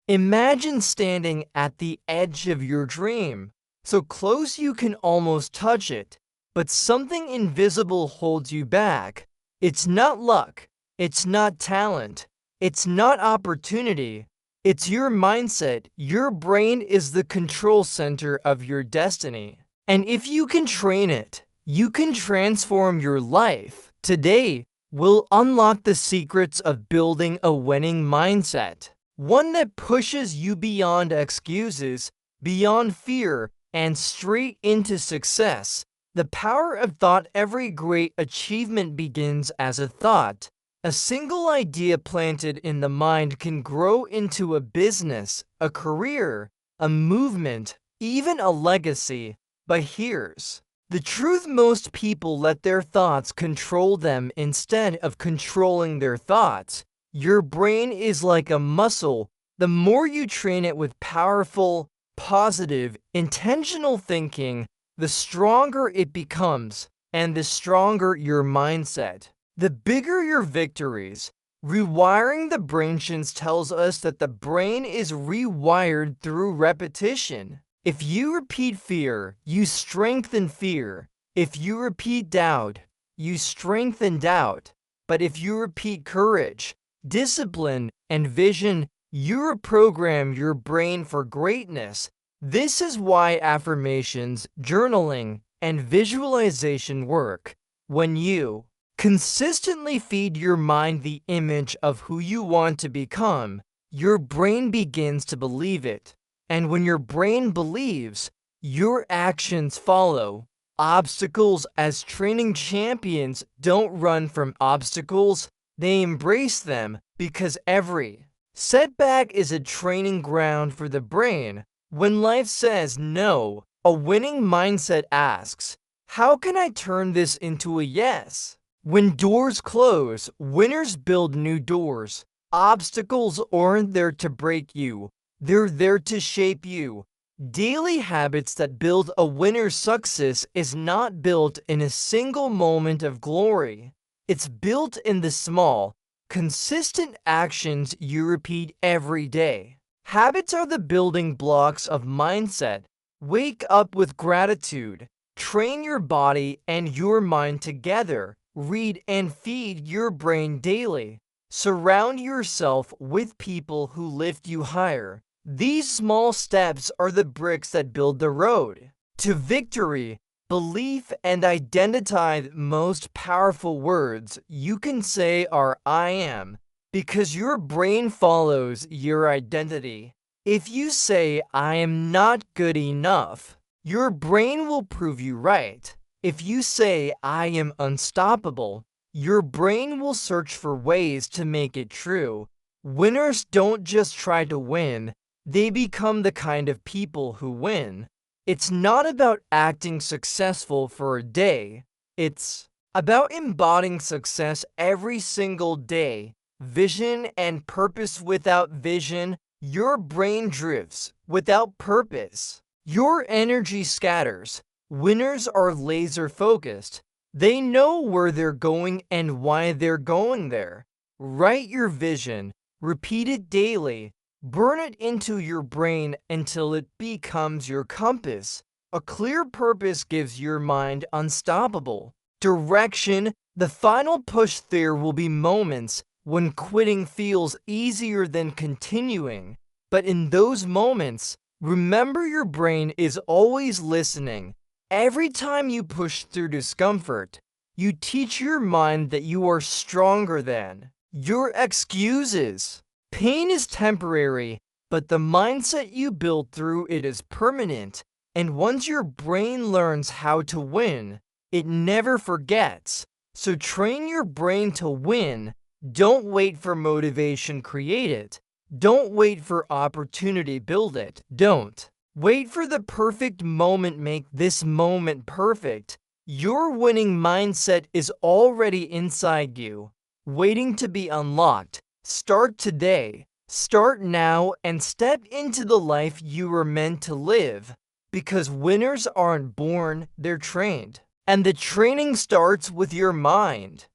Imagine standing at the edge of your dream, so close you can almost touch it, but something invisible holds you back. It's not luck, it's not talent, it's not opportunity, it's your mindset. Your brain is the control center of your destiny. And if you can train it, you can transform your life. Today, we'll unlock the secrets of building a winning mindset. One that pushes you beyond excuses, beyond fear, and straight into success. The power of thought. Every great achievement begins as a thought. A single idea planted in the mind can grow into a business, a career, a movement, even a legacy. But here's the truth: most people let their thoughts control them instead of controlling their thoughts. Your brain is like a muscle. The more you train it with powerful, positive, intentional thinking, the stronger it becomes, and the stronger your mindset, the bigger your victories. Rewiring the brain science tells us that the brain is rewired through repetition. If you repeat fear, you strengthen fear. If you repeat doubt, you strengthen doubt. But if you repeat courage, discipline, and vision, you reprogram your brain for greatness. This is why affirmations, journaling, and visualization work. When you consistently feed your mind the image of who you want to become, your brain begins to believe it. And when your brain believes, your actions follow. Obstacles. As training champions don't run from obstacles, they embrace them, because every setback is a training ground for the brain. When life says no, a winning mindset asks, how can I turn this into a yes? When doors close, winners build new doors. Obstacles aren't there to break you, they're there to shape you. Daily habits that build a winner's success is not built in a single moment of glory. It's built in the small, consistent actions you repeat every day. Habits are the building blocks of mindset. Wake up with gratitude. Train your body and your mind together. Read and feed your brain daily. Surround yourself with people who lift you higher. These small steps are the bricks that build the road to victory. Belief and identity. The most powerful words you can say are I am, because your brain follows your identity. If you say I am not good enough, your brain will prove you right. If you say I am unstoppable, your brain will search for ways to make it true. Winners don't just try to win, they become the kind of people who win. It's not about acting successful for a day. It's about embodying success every single day. Vision and purpose. Without vision, your brain drifts. Without purpose, your energy scatters. Winners are laser focused. They know where they're going and why they're going there. Write your vision. Repeat it daily. Burn it into your brain until it becomes your compass. A clear purpose gives your mind unstoppable direction. The final push. There will be moments when quitting feels easier than continuing. But in those moments, remember your brain is always listening. Every time you push through discomfort, you teach your mind that you are stronger than your excuses. Pain is temporary, but the mindset you build through it is permanent. And once your brain learns how to win, it never forgets. So train your brain to win. Don't wait for motivation, create it. Don't wait for opportunity, build it. Don't wait for the perfect moment, make this moment perfect. Your winning mindset is already inside you, waiting to be unlocked. Start today, start now, and step into the life you were meant to live. Because winners aren't born, they're trained. And the training starts with your mind.